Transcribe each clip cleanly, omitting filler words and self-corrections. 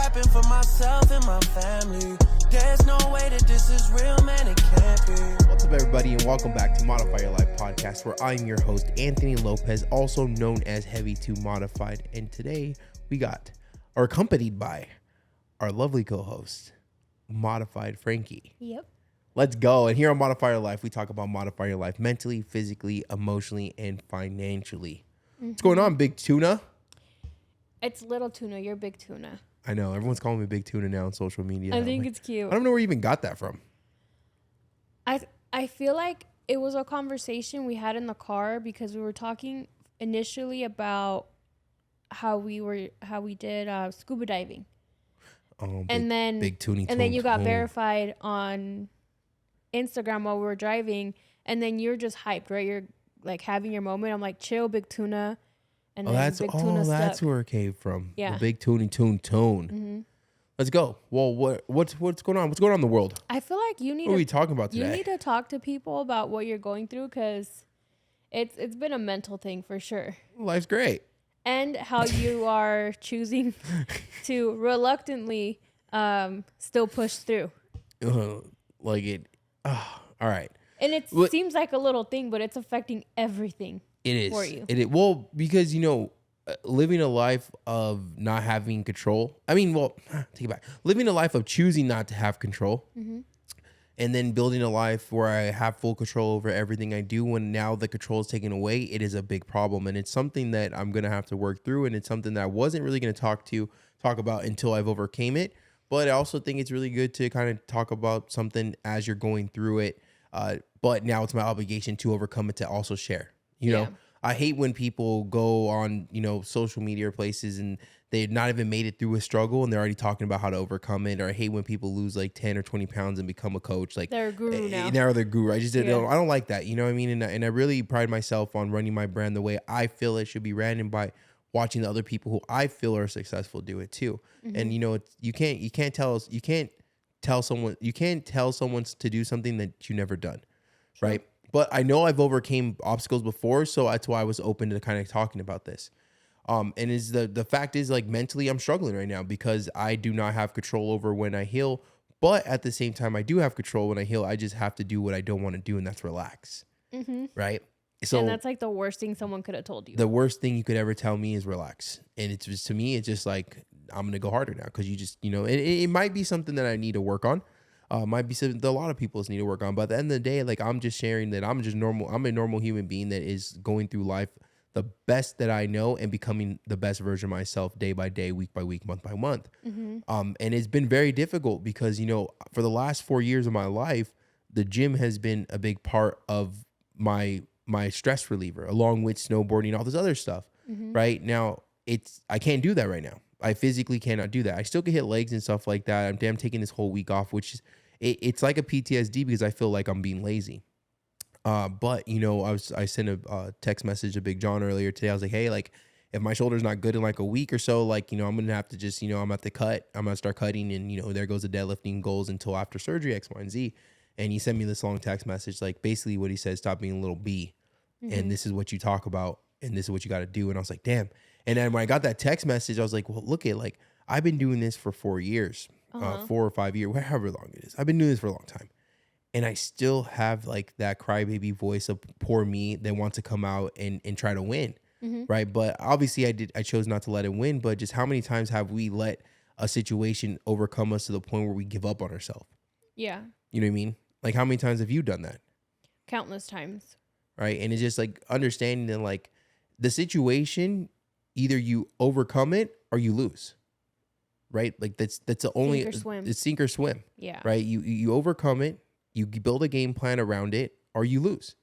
happen for myself and my family. There's no way that this is real, man, it can't be. What's up, everybody, and welcome back to Modify Your Life Podcast, where I'm your host, Anthony Lopez, also known as Heavy 2 Modified. And today we are accompanied by our lovely co-host, Modified Frankie. Yep. Let's go. And here on Modify Your Life, we talk about modify your life mentally, physically, emotionally, and financially. What's going on, Big Tuna? It's Little Tuna. You're Big Tuna. I know. Everyone's calling me Big Tuna now on social media. I think it's cute. I don't know where you even got that from. I feel like it was a conversation we had in the car because we were talking initially about how we did scuba diving. Oh, And then Big Toonie and then you got Toon. verified on Instagram while we were driving, and then you're just hyped, right? You're like having your moment. I'm like, chill, Big Tuna. And then Big Tuna that's stuck. where it came from. Yeah. The Big Toonie Toon. Mm-hmm. Let's go. Well, what's going on? What's going on in the world? I feel like you need What are we to talking about you today? need to talk to people about what you're going through, because it's been a mental thing for sure. Life's great. And how you are choosing to reluctantly still push through. All right. And it What- seems like a little thing, but it's affecting everything. It is. For you. It is. Well, because, living a life of not having control. I mean, take it back. Living a life of choosing not to have control. Mm-hmm. And then building a life where I have full control over everything I do. When now the control is taken away, it is a big problem. And it's something that I'm going to have to work through. And it's something that I wasn't really going to talk about until I've overcame it. But I also think it's really good to kind of talk about something as you're going through it. But now it's my obligation to overcome it, to also share. You know, I hate when people go on, social media or places and they've not even made it through a struggle and they're already talking about how to overcome it. Or I hate when people lose like 10 or 20 pounds and become a coach. Like They're a guru now. Now they're a guru. I don't like that. You know what I mean? And I really pride myself on running my brand the way I feel it should be ran, and by watching the other people who I feel are successful do it too. Mm-hmm. And you can't tell someone to do something that you never done. Sure. Right. But I know I've overcame obstacles before, so that's why I was open to kind of talking about this. And is the fact is, like, mentally I'm struggling right now because I do not have control over when I heal. But at the same time, I do have control when I heal. I just have to do what I don't want to do, and that's relax. Mm-hmm. Right. So and that's like the worst thing someone could have told you. The worst thing you could ever tell me is relax. And it's just, to me, it's just like, I'm going to go harder now because you just, it might be something that I need to work on. Might be something that a lot of people need to work on. But at the end of the day, like, I'm just sharing that I'm just normal. I'm a normal human being that is going through life the best that I know and becoming the best version of myself day by day, week by week, month by month. Mm-hmm. And it's been very difficult because, for the last 4 years of my life, the gym has been a big part of my stress reliever, along with snowboarding and all this other stuff. Mm-hmm. Right now, I can't do that right now. I physically cannot do that. I still can hit legs and stuff like that. I'm taking this whole week off, which is, it's like a PTSD because I feel like I'm being lazy. But I sent a text message to Big John earlier today. I was like, hey, like, if my shoulder's not good in like a week or so, like, I'm going to have to just, I'm going to have to cut. I'm going to start cutting, and, there goes the deadlifting goals until after surgery, X, Y, and Z. And he sent me this long text message. Like, basically what he said, stop being a little bee. Mm-hmm. And this is what you talk about, and this is what you got to do. And I was like, damn. And then when I got that text message, I was like, well, look at, like, I've been doing this for 4 years, 4 or 5 years, however long it is. I've been doing this for a long time. And I still have, like, that crybaby voice of poor me that wants to come out and try to win. Mm-hmm. Right. But obviously I chose not to let it win. But just how many times have we let a situation overcome us to the point where we give up on ourselves? Yeah. You know what I mean? Like, how many times have you done that? Countless times. Right. And it's just like understanding that, like, the situation, either you overcome it or you lose. Right. Like, that's the only, Sink or swim. It's sink or swim. Yeah. Right. You overcome it, you build a game plan around it, or you lose.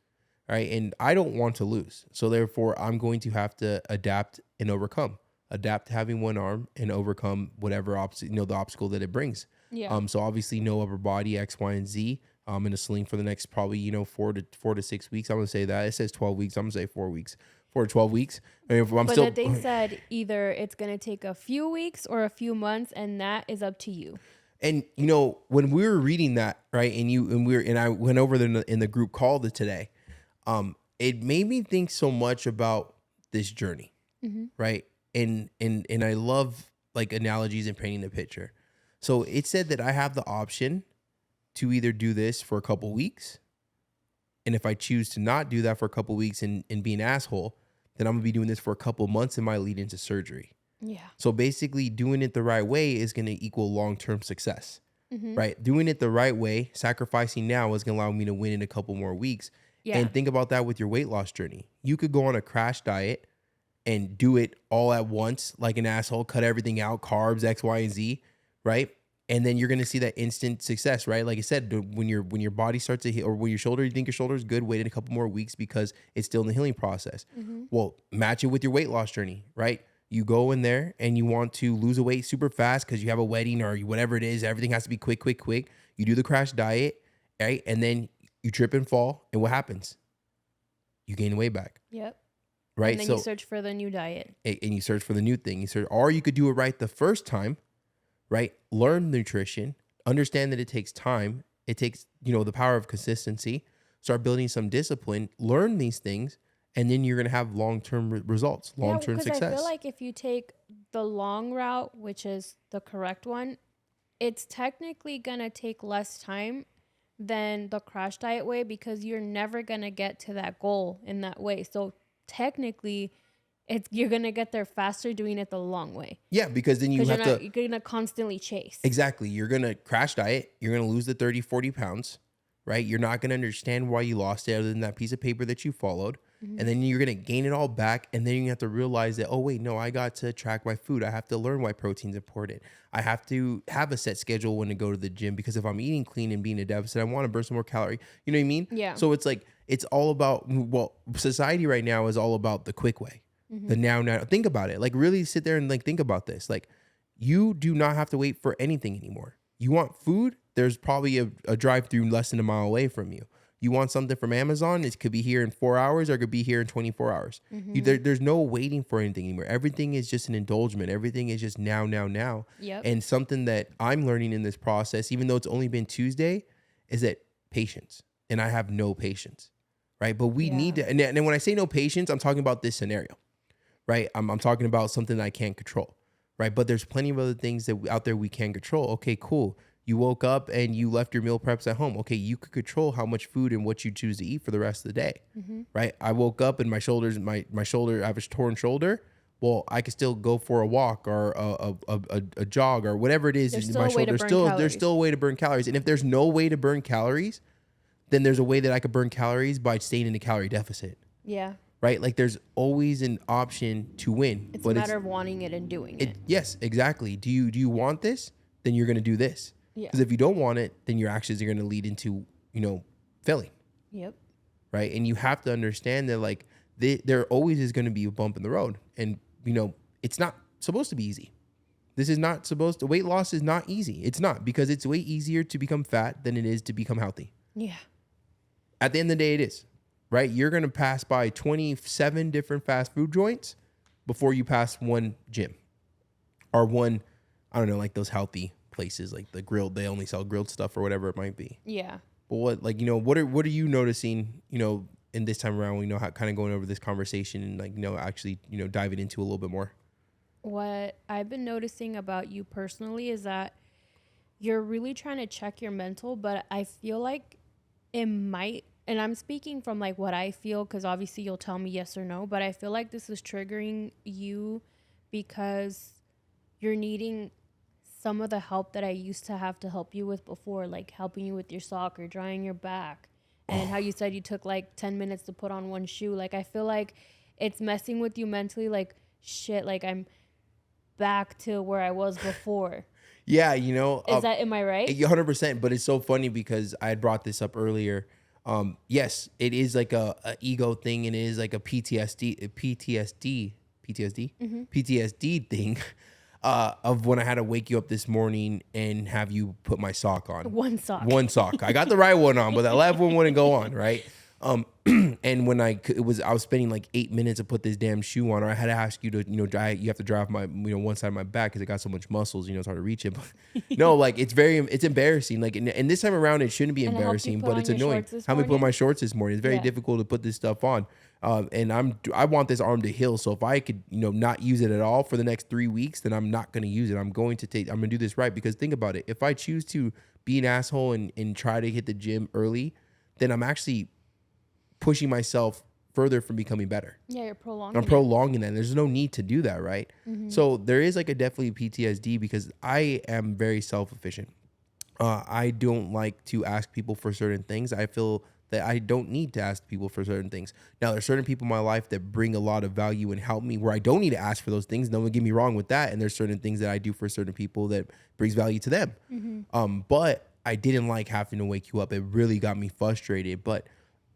Right. And I don't want to lose. So therefore, I'm going to have to adapt and overcome. Adapt to having one arm and overcome whatever the obstacle that it brings. Yeah. So obviously no upper body, X, Y, and Z. I'm in a sling for the next probably 4 to 6 weeks. I'm gonna say that. It says 12 weeks. I'm gonna say 4 weeks. 4 to 12 weeks. I mean, but they said either it's gonna take a few weeks or a few months, and that is up to you. And when we were reading that, right, and I went over there in the group call today, it made me think so much about this journey, right? And I love like analogies and painting the picture. So it said that I have the option to either do this for a couple weeks. And if I choose to not do that for a couple weeks and be an asshole, then I'm gonna be doing this for a couple months and might lead into surgery. Yeah. So basically doing it the right way is gonna equal long-term success, right? Doing it the right way, sacrificing now is gonna allow me to win in a couple more weeks. Yeah. And think about that with your weight loss journey. You could go on a crash diet and do it all at once, like an asshole, cut everything out, carbs, X, Y, and Z, right? And then you're gonna see that instant success, right? Like I said, when your body starts to heal, or when your shoulder, you think your shoulder is good, wait a couple more weeks because it's still in the healing process. Well, match it with your weight loss journey, right? You go in there and you want to lose a weight super fast because you have a wedding or whatever it is. Everything has to be quick, quick, quick. You do the crash diet, right? And then you trip and fall, and what happens? You gain weight back, Yep. right? And then you search for the new diet. And you search for the new thing. You search, or you could do it right the first time, right? Learn nutrition, understand that it takes time. It takes, the power of consistency. Start building some discipline, learn these things, and then you're going to have long-term results, long-term success. I feel like if you take the long route, which is the correct one, it's technically going to take less time than the crash diet way because you're never going to get to that goal in that way. So technically, you're going to get there faster doing it the long way. Yeah, because then you're going to constantly chase. Exactly. You're going to crash diet. You're going to lose the 30, 40 pounds, right? You're not going to understand why you lost it other than that piece of paper that you followed. And then you're going to gain it all back. And then you have to realize that, oh, wait, no, I got to track my food. I have to learn why protein's important. I have to have a set schedule when to go to the gym because if I'm eating clean and being a deficit, I want to burn some more calorie. You know what I mean? Yeah. So it's like, it's all about, well, society right now is all about the quick way. The now. Think about it. Like really sit there and like think about this. Like you do not have to wait for anything anymore. You want food? There's probably a drive-through less than a mile away from you. You want something from Amazon? It could be here in 4 hours or it could be here in 24 hours. There's no waiting for anything anymore. Everything is just an indulgence. Everything is just now. Yep. And something that I'm learning in this process, even though it's only been Tuesday, is that patience. And I have no patience, right? But we need to, and then when I say no patience, I'm talking about this scenario, right? I'm talking about something that I can't control, right? But there's plenty of other things that out there we can control. Okay, cool. You woke up and you left your meal preps at home. Okay, you could control how much food and what you choose to eat for the rest of the day, right? I woke up and my shoulder, I have a torn shoulder. Well, I could still go for a walk or a jog or whatever it is. There's My shoulder, there's still a way to burn calories. And if there's no way to burn calories, then there's a way that I could burn calories by staying in a calorie deficit. Yeah. Right? Like there's always an option to win. It's a matter of wanting it and doing it. Yes, exactly. Do you want this? Then you're going to do this. Yeah. Because if you don't want it, then your actions are going to lead into, failing. Yep. Right? And you have to understand that like there always is going to be a bump in the road. And, it's not supposed to be easy. Weight loss is not easy. It's not, because it's way easier to become fat than it is to become healthy. Yeah. At the end of the day, it is. Right? You're going to pass by 27 different fast food joints before you pass one gym or one, I don't know, like those healthy places, like the grilled, they only sell grilled stuff or whatever it might be. Yeah. But what are you noticing, in this time around, how kind of going over this conversation and like, actually, diving into a little bit more? What I've been noticing about you personally is that you're really trying to check your mental, but I feel like it might, and I'm speaking from like what I feel, because obviously you'll tell me yes or no, but I feel like this is triggering you because you're needing some of the help that I used to have to help you with before, like helping you with your sock or drying your back, and how you said you took like 10 minutes to put on one shoe. Like I feel like it's messing with you mentally, like shit, like I'm back to where I was before. Yeah, am I right? 100%. But it's so funny because I had brought this up earlier. Yes, it is like a ego thing, and it is like a PTSD thing of when I had to wake you up this morning and have you put my sock on. One sock. I got the right one on, but that left one wouldn't go on, right? And And when I was spending like 8 minutes to put this damn shoe on, or I had to ask you to, you have to drive my, one side of my back because it got so much muscles, it's hard to reach it. But no, like it's embarrassing. Like, and this time around, it shouldn't be And it helped you embarrassing, put but on it's your annoying. shorts this How many put morning? my shorts this morning? It's very Yeah. difficult to put this stuff on. And I want this arm to heal. So if I could, not use it at all for the next 3 weeks, then I'm not going to use it. I'm going to do this right, because think about it. If I choose to be an asshole and try to hit the gym early, then I'm actually pushing myself further from becoming better. Yeah, you're prolonging. I'm it. prolonging that. There's no need to do that, right? So there is like a definitely PTSD, because I am very self-efficient. I don't like to ask people for certain things. I feel that I don't need to ask people for certain things. Now, there's certain people in my life that bring a lot of value and help me where I don't need to ask for those things. No one get me wrong with that. And there's certain things that I do for certain people that brings value to them. But I didn't like having to wake you up. It really got me frustrated. But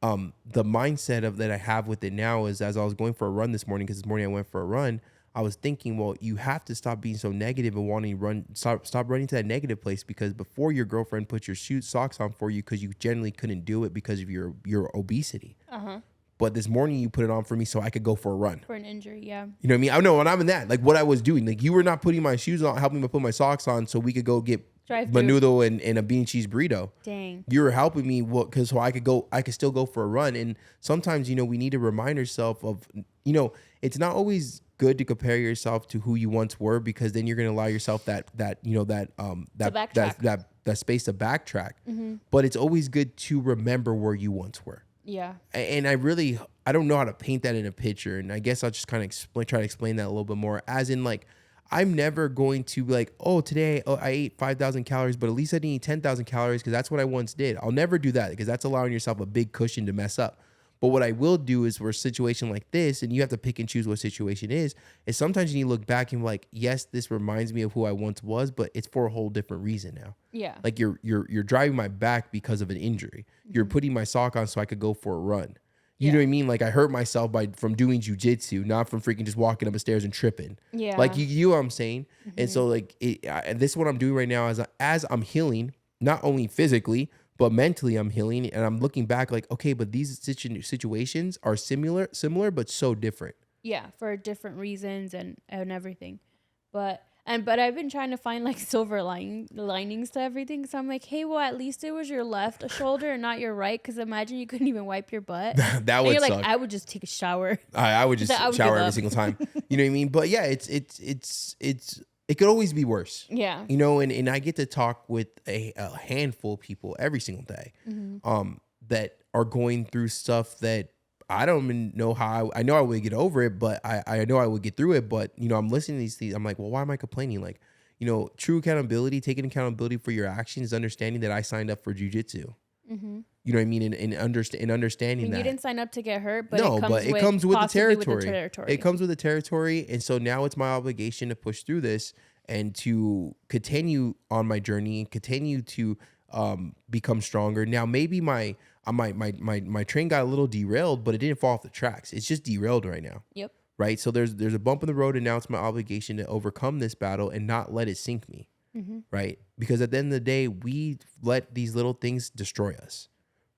the mindset of that I have with it now is, as I was going for a run this morning, because this morning I went for a run, I was thinking, well, you have to stop being so negative and wanting to run, stop running to that negative place, because before your girlfriend put your socks on for you because you generally couldn't do it because of your obesity. But this morning you put it on for me so I could go for a run. For an injury, yeah. You know what I mean? I know when I'm in that, like what I was doing, like you were not putting my shoes on, helping me put my socks on so we could go get Drive-through. menudo and a bean and cheese burrito. Dang. You were helping me because so I could still go for a run. And sometimes, we need to remind ourselves of, it's not always good to compare yourself to who you once were, because then you're going to allow yourself that space to backtrack. But it's always good to remember where you once were. Yeah. And I don't know how to paint that in a picture. And I guess I'll just kind of try to explain that a little bit more, as in like, I'm never going to be like, today I ate 5,000 calories, but at least I didn't eat 10,000 calories because that's what I once did. I'll never do that, because that's allowing yourself a big cushion to mess up. But what I will do is, for a situation like this, and you have to pick and choose what situation is sometimes you need to look back and be like, yes, this reminds me of who I once was, but it's for a whole different reason now. Yeah. Like you're driving my back because of an injury. You're putting my sock on so I could go for a run. You know what I mean? Like I hurt myself from doing jujitsu, not from freaking just walking up the stairs and tripping. Yeah. Like you know what I'm saying? And so like and this is what I'm doing right now as I'm healing, not only physically, but mentally I'm healing, and I'm looking back like, okay, but these situations are similar, but so different. Yeah, for different reasons and everything. But I've been trying to find like silver linings to everything. So I'm like, hey, well, at least it was your left shoulder and not your right. Because imagine you couldn't even wipe your butt. That And would you're suck. like, I would just take a shower. I would just I would shower give every up. single time. You know what I mean? But yeah, it could always be worse. Yeah. And I get to talk with a handful of people every single day that are going through stuff that I don't even know how. I know I would get over it, but I know I would get through it. But, I'm listening to these things. I'm like, well, why am I complaining? Like, true accountability, taking accountability for your actions, understanding that I signed up for jujitsu. You know what I mean? And understanding that. You didn't sign up to get hurt, but No, it comes with the possibly territory. It comes with the territory. And so now it's my obligation to push through this and to continue on my journey and continue to become stronger. Now, maybe my train got a little derailed, but it didn't fall off the tracks. It's just derailed right now. Yep. Right? So there's a bump in the road, and now it's my obligation to overcome this battle and not let it sink me. Right? Because at the end of the day, we let these little things destroy us.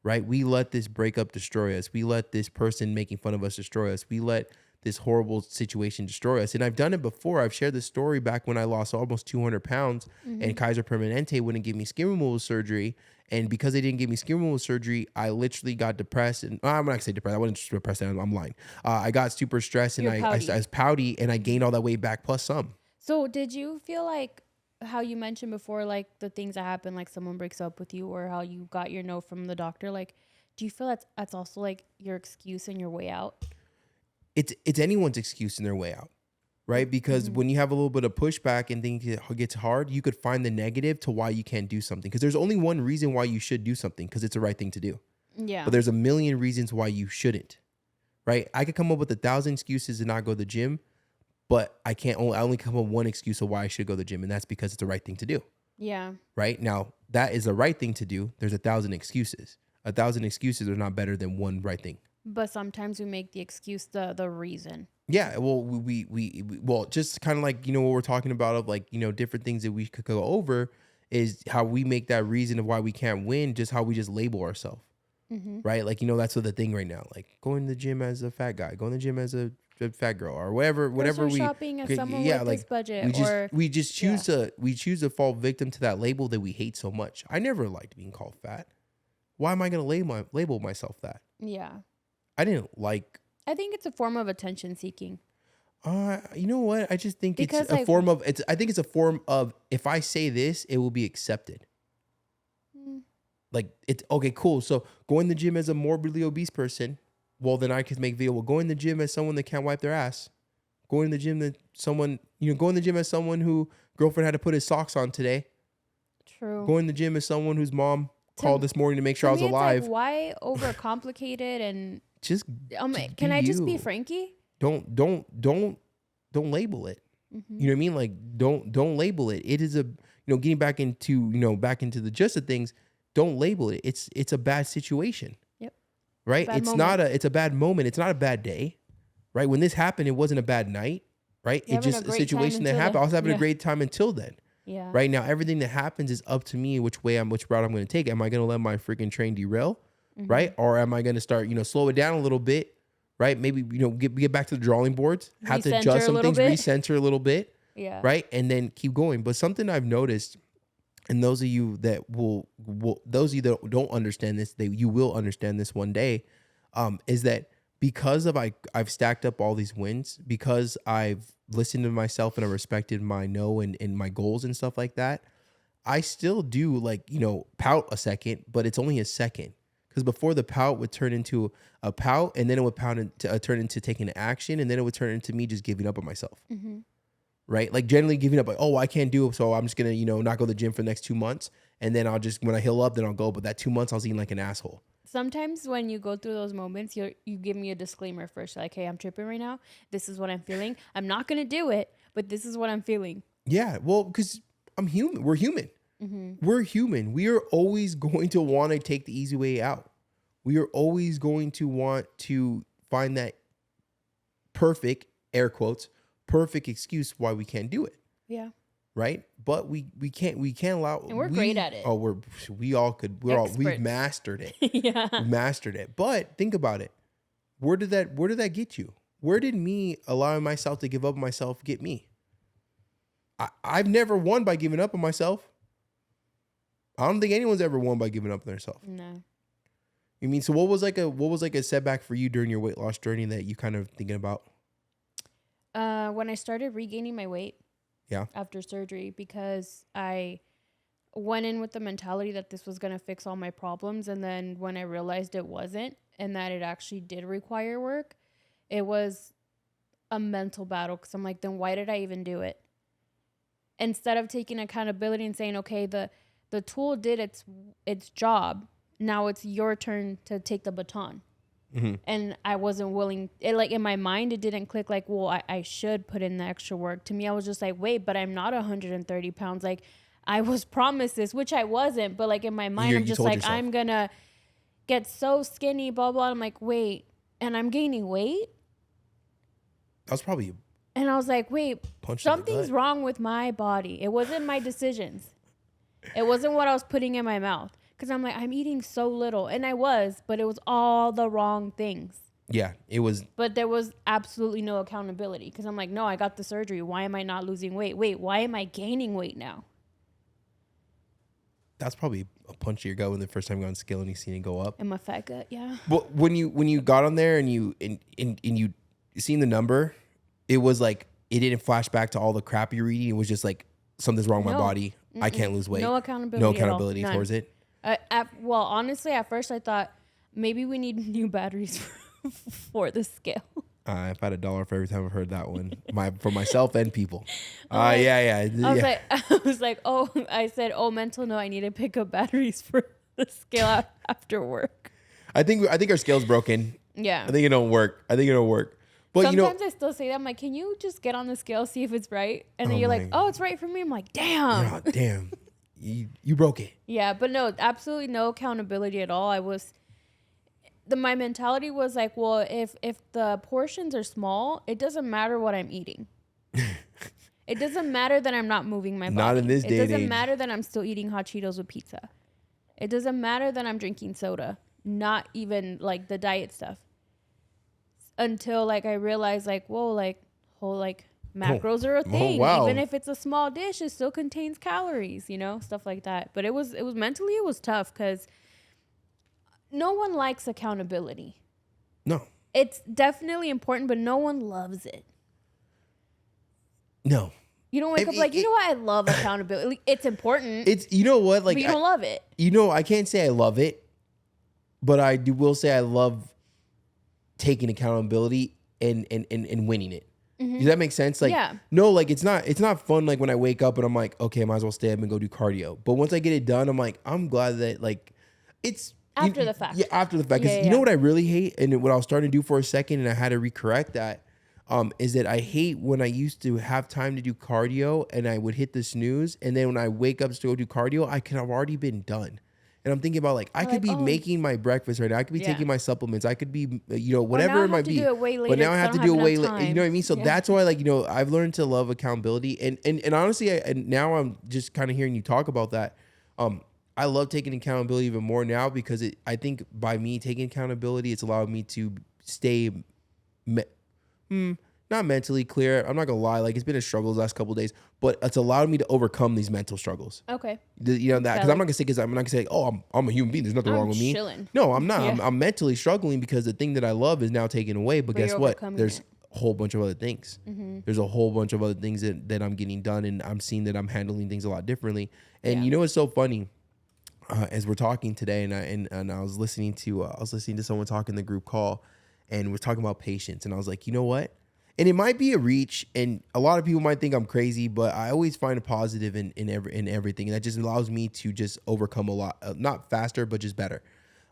Right? We let this breakup destroy us. We let this person making fun of us destroy us. We let this horrible situation destroy us. And I've done it before. I've shared this story back when I lost almost 200 pounds and Kaiser Permanente wouldn't give me skin removal surgery. And because they didn't give me skin removal surgery, I literally got depressed. And I'm not gonna say depressed. I wasn't depressed. I'm lying. I got super stressed and I was pouty, and I gained all that weight back plus some. So did you feel like how you mentioned before, like the things that happen, like someone breaks up with you, or how you got your note from the doctor? Like, do you feel that's also like your excuse and your way out? It's anyone's excuse in their way out, right? Because when you have a little bit of pushback and things gets hard, you could find the negative to why you can't do something. Because there's only one reason why you should do something, because it's the right thing to do. Yeah. But there's a million reasons why you shouldn't, right? I could come up with 1,000 excuses to not go to the gym, but I only come up with one excuse of why I should go to the gym, and that's because it's the right thing to do. Yeah. Right? Now, that is the right thing to do. There's 1,000 excuses. 1,000 excuses are not better than one right thing. But sometimes we make the excuse the reason. Yeah, well, we just kind of like, what we're talking about of like, different things that we could go over is how we make that reason of why we can't win, just how we just label ourselves. right? Like, that's what the thing right now, like going to the gym as a fat guy, going to the gym as a fat girl, or whatever Grocery we shopping as okay, someone with this budget, we just choose to fall victim to that label that we hate so much. I never liked being called fat. Why am I going to label myself that? Yeah. I didn't like. I think it's a form of attention seeking. You know what? I just think Because, it's a form of I think it's a form of, if I say this, it will be accepted. Like, it's okay, cool. So going to the gym as a morbidly obese person, well, then I could make video. Well, going to the gym as someone that can't wipe their ass. Going to the gym that someone, going to the gym as someone who girlfriend had to put his socks on today. True. Going to the gym as someone whose mom called this morning to make sure I was alive. Like, why overcomplicate it and just can I just be Frankie? Don't label it. You know what I mean? Like, don't label it. It is getting back into the gist of things. Don't label it. It's a bad situation. Yep. Right? It's a bad moment. It's not a bad day. Right? When this happened, it wasn't a bad night. Right? It's just a situation that happened. I was having a great time until then. Yeah. Right now, everything that happens is up to me which route I'm going to take. Am I going to let my freaking train derail? Right? Or am I going to start, slow it down a little bit? Right? Maybe, get back to the drawing boards, have to adjust some things, recenter a little bit. Yeah. Right? And then keep going. But something I've noticed, and those of you that those of you that don't understand this, you will understand this one day, is that because I've stacked up all these wins, because I've listened to myself and I respected my no and my goals and stuff like that, I still do pout a second, but it's only a second. Because before, the pout would turn into a pout, and then it would turn into taking action, and then it would turn into me just giving up on myself. Right? Like, generally giving up, like, oh, I can't do it, so I'm just going to, not go to the gym for the next 2 months. And then when I heal up, then I'll go. But that 2 months, I was eating like an asshole. Sometimes when you go through those moments, you give me a disclaimer first. Like, hey, I'm tripping right now. This is what I'm feeling. I'm not going to do it, but this is what I'm feeling. Yeah. Well, because I'm human. We're human. We're human. We are always going to want to take the easy way out. We are always going to want to find that perfect, air quotes, perfect excuse why we can't do it. Yeah. Right? But we can't allow. And we're great at it. Oh, we've mastered it. Yeah. We've mastered it. But think about it. Where did that get you? Where did me allowing myself to give up on myself get me? I've never won by giving up on myself. I don't think anyone's ever won by giving up on themselves. No. You mean, so what was like a setback for you during your weight loss journey that you kind of thinking about? When I started regaining my weight. Yeah. After surgery, because I went in with the mentality that this was going to fix all my problems. And then when I realized it wasn't, and that it actually did require work, it was a mental battle. Because I'm like, then why did I even do it? Instead of taking accountability and saying, okay, the tool did its job. Now it's your turn to take the baton. And I wasn't willing. In my mind, it didn't click like, well, I should put in the extra work. To me, I was just like, wait, but I'm not 130 pounds. Like, I was promised this, which I wasn't. But like in my mind, I'm just like, yourself, I'm going to get so skinny, blah, blah. I'm like, wait, and I'm gaining weight? That was probably And I was like, wait, something's wrong with my body. It wasn't my decisions. It wasn't what I was putting in my mouth. Because I'm like, I'm eating so little. And I was, but it was all the wrong things. Yeah, it was. But there was absolutely no accountability. Because I'm like, no, I got the surgery. Why am I not losing weight? Wait, why am I gaining weight now? That's probably a punch to your gut when the first time you got on scale and you seen it go up. And my fat gut, yeah. But when you got on there and you seen the number, it was like, it didn't flash back to all the crap you're eating. It was just like, something's wrong with my body. I can't lose weight. No accountability. No accountability towards it. Well, honestly, at first I thought maybe we need new batteries for the scale. I've had $1 for every time I've heard that one, for myself and people. I said, mental note, I need to pick up batteries for the scale after work. I think our scale's broken. Yeah. I think it don't work. But sometimes I still say that. I'm like, can you just get on the scale, see if it's right? And then you're like, oh, it's right for me. I'm like, damn. Yeah, damn. You broke it. Yeah, but no, absolutely no accountability at all. My mentality was like, well, if the portions are small, it doesn't matter what I'm eating. It doesn't matter that I'm not moving my body. Not in this day and age. It doesn't matter that I'm still eating hot Cheetos with pizza. It doesn't matter that I'm drinking soda. not even like the diet stuff, until like I realized like, whoa, like whole like macros are a thing. wow. Even if it's a small dish, it still contains calories, stuff like that. But it was mentally, it was tough because no one likes accountability. No. It's definitely important, but no one loves it. No. You don't wake up like, you know what? I love accountability. It's important. It's, you know what? Like, but you don't love it. I can't say I love it, but will say I love taking accountability and winning it. Mm-hmm. Does that make sense? Like, yeah. No, like it's not fun. Like when I wake up and I'm like, okay, I might as well stay up and go do cardio. But once I get it done, I'm like, I'm glad that like it's after the fact. Yeah, after the fact. Because you know what I really hate, and what I was starting to do for a second, and I had to recorrect that. Is that I hate when I used to have time to do cardio and I would hit the snooze, and then when I wake up to go do cardio, I could have already been done. And I'm thinking about like I could be making my breakfast right now. I could be taking my supplements. I could be whatever it might be. But now I have to do it way later. You know what I mean? So that's why like I've learned to love accountability, and honestly, and now I'm just kind of hearing you talk about that. I love taking accountability even more now because I think by me taking accountability, it's allowed me to stay. Not mentally clear. I'm not gonna lie. Like it's been a struggle the last couple of days, but it's allowed me to overcome these mental struggles. Okay. That because I'm not gonna say, oh, I'm a human being. There's nothing wrong with me. Chilling. No, I'm not. Yeah. I'm mentally struggling because the thing that I love is now taken away. But guess what? There's a whole bunch of other things. Mm-hmm. There's a whole bunch of other things that I'm getting done, and I'm seeing that I'm handling things a lot differently. And you know what's so funny? As we're talking today, and I was listening to someone talk in the group call, and we're talking about patience, and I was like, you know what? And it might be a reach, and a lot of people might think I'm crazy, but I always find a positive in everything, and that just allows me to just overcome a lot, not faster, but just better.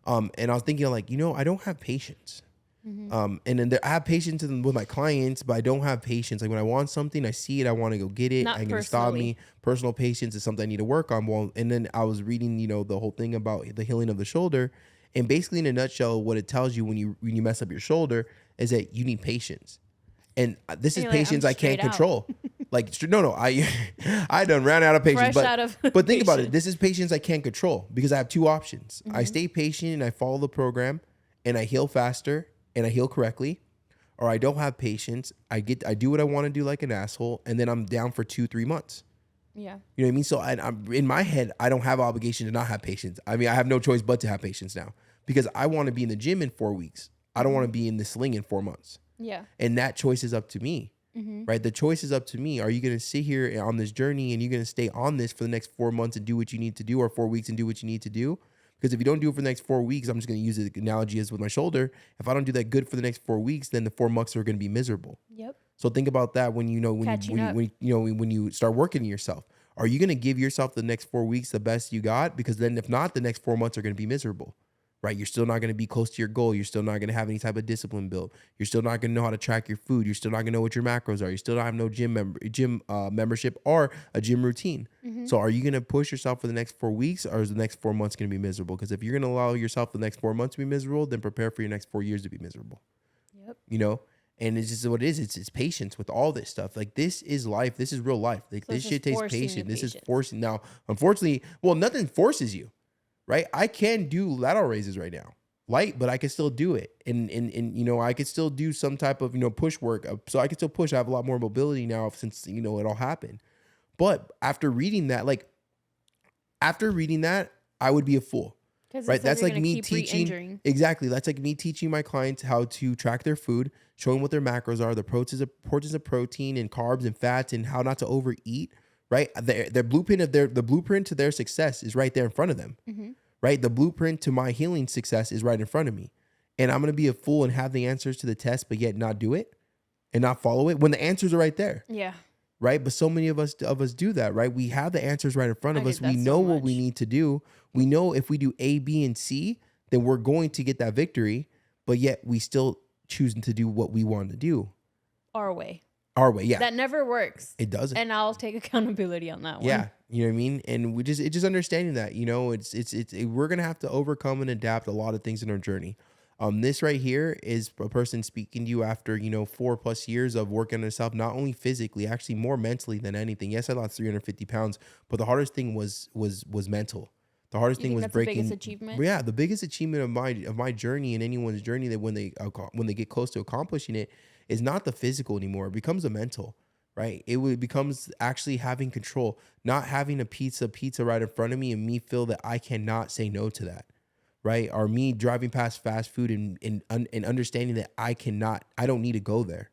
And I was thinking like, I don't have patience. Mm-hmm. And then I have patience with my clients, but I don't have patience. Like when I want something, I see it, I want to go get it. Ain't gonna stop me. Personal patience is something I need to work on. Well, and then I was reading, the whole thing about the healing of the shoulder, and basically in a nutshell, what it tells you when you mess up your shoulder is that you need patience. And this is patience I can't control. Like, no, I done ran out of patience. But think about it. This is patience I can't control because I have two options. Mm-hmm. I stay patient and I follow the program and I heal faster and I heal correctly. Or I don't have patience. I do what I want to do like an asshole. And then I'm down for 2-3 months. Yeah. You know what I mean? So I'm in my head, I don't have obligation to not have patience. I mean, I have no choice but to have patience now because I want to be in the gym in 4 weeks. I don't want to be in the sling in 4 months. Yeah. And that choice is up to me, right? The choice is up to me. Are you going to sit here on this journey and you're going to stay on this for the next 4 months and do what you need to do, or 4 weeks and do what you need to do? Because if you don't do it for the next 4 weeks, I'm just going to use the analogy as with my shoulder. If I don't do that good for the next 4 weeks, then the 4 months are going to be miserable. Yep. So think about that when you start working on yourself. Are you going to give yourself the next 4 weeks the best you got? Because then if not, the next 4 months are going to be miserable. Right, you're still not going to be close to your goal. You're still not going to have any type of discipline built. You're still not going to know how to track your food. You're still not going to know what your macros are. You still don't have no gym membership or a gym routine. Mm-hmm. So are you going to push yourself for the next 4 weeks, or is the next 4 months going to be miserable? Because if you're going to allow yourself the next 4 months to be miserable, then prepare for your next 4 years to be miserable. Yep. And it's just what it is. It's patience with all this stuff. Like this is life. This is real life. Like this shit takes patience. This is forcing. Now, unfortunately, nothing forces you. Right, I can do lateral raises right now, light, but I can still do it, and I could still do some type of push work, so I can still push. I have a lot more mobility now since it all happened. But after reading that, I would be a fool, right? That's like me teaching exactly. That's like me teaching my clients how to track their food, showing what their macros are, the portions of protein and carbs and fats, and how not to overeat. Right, their blueprint the blueprint to their success is right there in front of them. Mm-hmm. Right, the blueprint to my healing success is right in front of me, and I'm gonna be a fool and have the answers to the test, but yet not do it and not follow it when the answers are right there. Yeah. Right, but so many of us do that. Right, we have the answers right in front of us. We know what we need to do. We know if we do A, B, and C, then we're going to get that victory. But yet we still choose to do what we want to do. Our way, yeah. That never works. It doesn't. And I'll take accountability on that one. Yeah, you know what I mean? And it's just understanding that, we're going to have to overcome and adapt a lot of things in our journey. This right here is a person speaking to you after, 4+ years of working on herself, not only physically, actually more mentally than anything. Yes, I lost 350 pounds, but the hardest thing was mental. The hardest You thing think was that's the breaking. biggest achievement? Yeah, the biggest achievement of my journey and anyone's journey, that when they get close to accomplishing it, is not the physical anymore. It becomes the mental, right? It becomes actually having control, not having a pizza right in front of me and me feel that I cannot say no to that, right? Or me driving past fast food and understanding that I don't need to go there.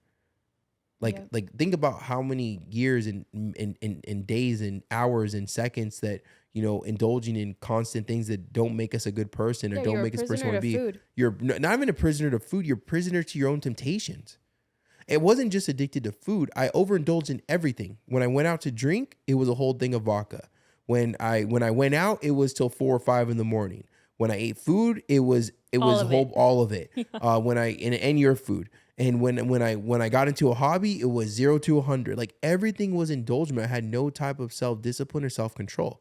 Yep. Like think about how many years and days and hours and seconds that, you know, indulging in constant things that don't make us a good person or Yeah, don't you're a make us a person prisoner want to to be. food. You're not even a prisoner to food. You're a prisoner to your own temptations. It wasn't just addicted to food. I overindulged in everything. When I went out to drink, it was a whole thing of vodka. When I went out, it was till 4 or 5 in the morning. When I ate food, it was All of it. all of it. When I and your food. And when I got into a hobby, it was 0 to 100. Like everything was indulgement. I had no type of self-discipline or self-control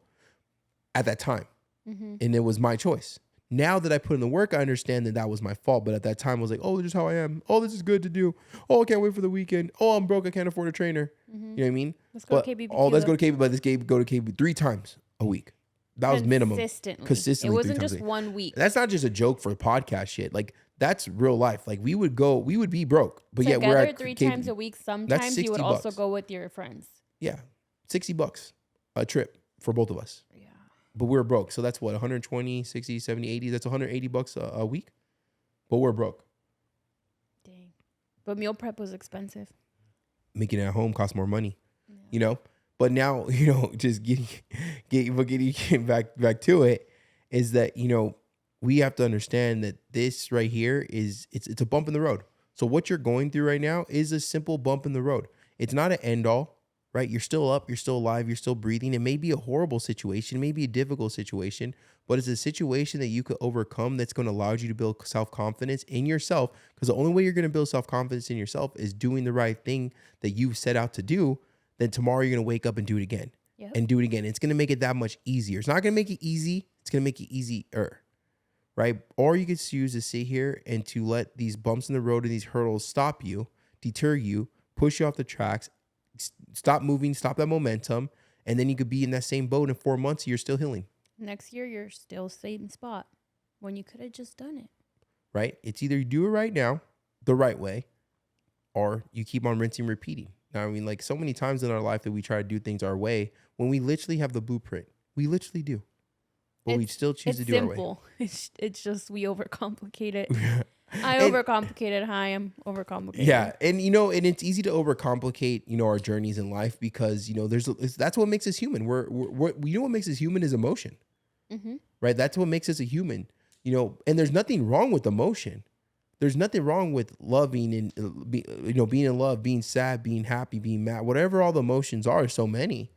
at that time. Mm-hmm. And it was my choice. Now that I put in the work, I understand that that was my fault. But at that time, I was like, oh, this is how I am. Oh, this is good to do. Oh, I can't wait for the weekend. Oh, I'm broke. I can't afford a trainer. You know what I mean? Let's go to But, KBBQ. oh, let's go to KB. But this go to KB 3 times a week. That was minimum. Consistently. It wasn't 3 times just a week. 1 week. That's not just a joke for podcast shit. Like that's real life. Like we would be broke, but yet we're Together at 3 KB. times a week. Sometimes you would $60 also go with your friends. Yeah, $60 a trip for both of us. Yeah. But we're broke. So that's what, 120, 60, 70, 80. That's $180 a week. But we're broke. Dang. But meal prep was expensive. Making it at home costs more money, you know? But now, you know, just getting back to it is that, you know, we have to understand that this right here is it's a bump in the road. So what you're going through right now is a simple bump in the road. It's not an end all, right? You're still up, you're still alive, you're still breathing. It may be a horrible situation, it may be a difficult situation, but it's a situation that you could overcome that's going to allow you to build self-confidence in yourself. Because the only way you're going to build self-confidence in yourself is doing the right thing that you've set out to do. Then tomorrow you're going to wake up and do it again. Yep. And do it again. It's going to make it that much easier. It's not going to make it easy. It's going to make it easier, right? Or you could choose to sit here and to let these bumps in the road and these hurdles stop you, deter you, push you off the tracks, stop moving, stop that momentum, and then you could be in that same boat in 4 months. You're still healing, Next year, you're still same spot when you could have just done it. right? It's either you do it right now, the right way, or you keep on rinsing, repeating. Now, I mean, like so many times in our life that we try to do things our way when we literally have the blueprint. We literally do. But we still choose to do simple. It's just we overcomplicate it. our way. I And- overcomplicated. Hi, I'm overcomplicated. Yeah, and you know, and it's easy to overcomplicate, you know, our journeys in life because you know, that's what makes us human. We know what makes us human is emotion, right? That's what makes us a human, you know. And there's nothing wrong with emotion. There's nothing wrong with loving and being in love, being sad, being happy, being mad, whatever all the emotions are. So many,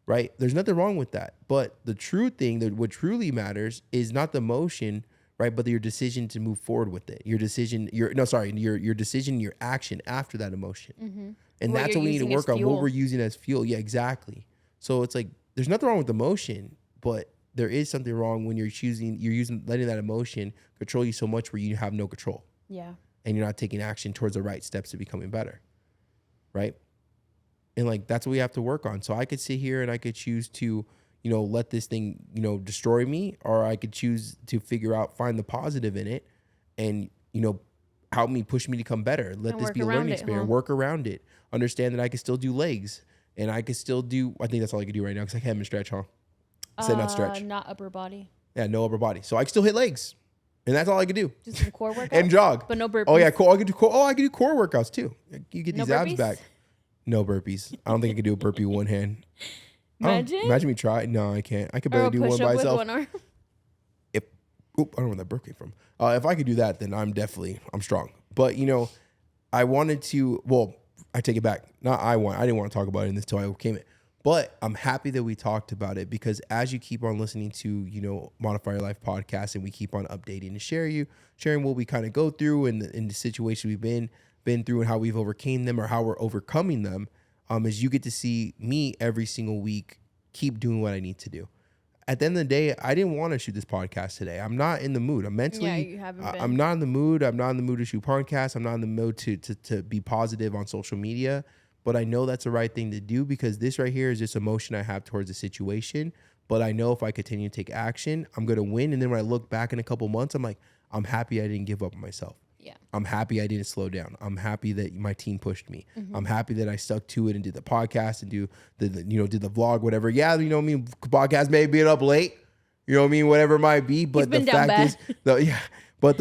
right? There's nothing wrong with that. But the true thing that what truly matters is not the emotion, right? But your decision to move forward with it. Your decision, your decision, your action after that emotion. And What that's you're what we need to using as work on. What fuel. we're using as fuel. Yeah, exactly. So it's like there's nothing wrong with emotion, but there is something wrong when you're letting that emotion control you so much where you have no control. Yeah. And you're not taking action towards the right steps to becoming better. Right. And like, that's what we have to work on. So I could sit here and I could choose to, you know, let this thing, you know, destroy me, or I could choose to find the positive in it and, you know, help me, push me to become better. Let And this work be a around learning it, experience, huh? work around it, understand that I can still do legs and I can still do, I think that's all I can do right now because I can't even stretch, huh? I said not stretch. Not upper body. Yeah, no upper body. So I can still hit legs. And that's all I can do. Just some core workout. And jog. But no burpees. Oh yeah, cool. I can do core. Oh, I can do core workouts too. You get No these abs burpees? back. No burpees. I don't think I could do a burpee with one hand. Imagine. Imagine me try. No, I can't. I could Or barely a do one push by up with itself. one arm. If I don't know where that burp came from. If I could do that, then I'm strong. But you know, I wanted to. Well, I take it back. I didn't want to talk about it in this till I overcame it. But I'm happy that we talked about it because as you keep on listening to, you know, Modify Your Life podcast and we keep on updating and sharing what we kind of go through and the situation we've been through and how we've overcame them or how we're overcoming them, is you get to see me every single week keep doing what I need to do. At the end of the day, I didn't want to shoot this podcast today. I'm not in the mood. I'm mentally. Yeah, you haven't been. I'm not in the mood. I'm not in the mood to shoot podcasts. I'm not in the mood to be positive on social media. But I know that's the right thing to do because this right here is just emotion I have towards the situation. But I know if I continue to take action, I'm going to win. And then when I look back in a couple months, I'm like, I'm happy I didn't give up on myself. Yeah. I'm happy I didn't slow down. I'm happy that my team pushed me. I'm happy that I stuck to it and did the podcast and did the vlog, whatever. Yeah, you know what I mean? Podcast may be up late. You know what I mean? Whatever it might be. But the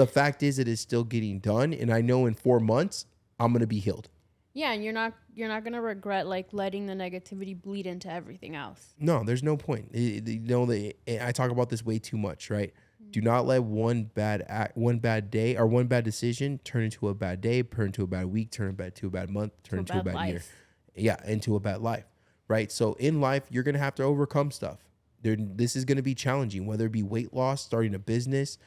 fact is it is still getting done. And I know in 4 months, I'm going to be healed. Yeah, and you're not gonna regret like letting the negativity bleed into everything else. No, there's no point. I talk about this way too much, right? Do not let one bad day or one bad decision turn into a bad day, turn into a bad week, turn into a bad month, turn into a bad year. Yeah, into a bad life, right? So in life, you're gonna have to overcome stuff. This is gonna be challenging, whether it be weight loss, starting a business,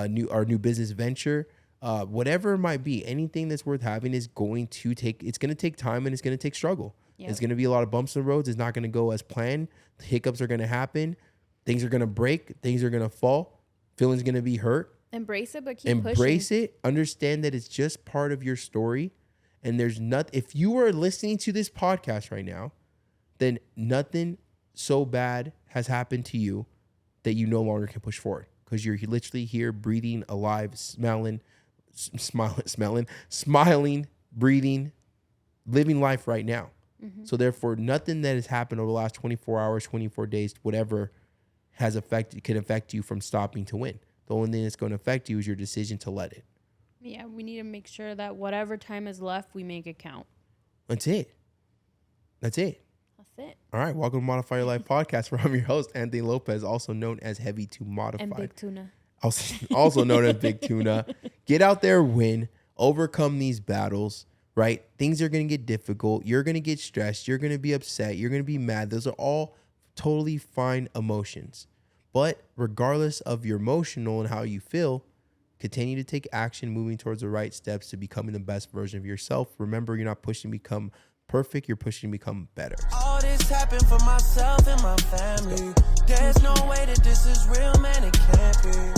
new business venture. Whatever it might be, anything that's worth having is going to take time and it's going to take struggle. Yep. It's going to be a lot of bumps in the roads. It's not going to go as planned. Hiccups are going to happen. Things are going to break. Things are going to fall. Feelings going to be hurt. Embrace it, but keep pushing. Embrace it. Understand that it's just part of your story. And there's nothing, if you are listening to this podcast right now, then nothing so bad has happened to you that you no longer can push forward because you're literally here breathing, alive, smiling, breathing, living life right now. So therefore, nothing that has happened over the last 24 hours, 24 days, whatever can affect you from stopping to win. The only thing that's going to affect you is your decision to let it. Yeah, we need to make sure that whatever time is left, we make it count. That's it. All right. Welcome to Modify Your Life podcast, where I'm your host, Anthony Lopez, also known as Heavy to Modify. And Big Tuna. Also known as Big Tuna. Get out there, win, overcome these battles, right? Things are going to get difficult. You're going to get stressed. You're going to be upset. You're going to be mad. Those are all totally fine emotions. But regardless of your emotional and how you feel, continue to take action, moving towards the right steps to becoming the best version of yourself. Remember, you're not pushing to become perfect. You're pushing to become better. All this happened for myself and my family. There's no way that this is real, man, it can't be.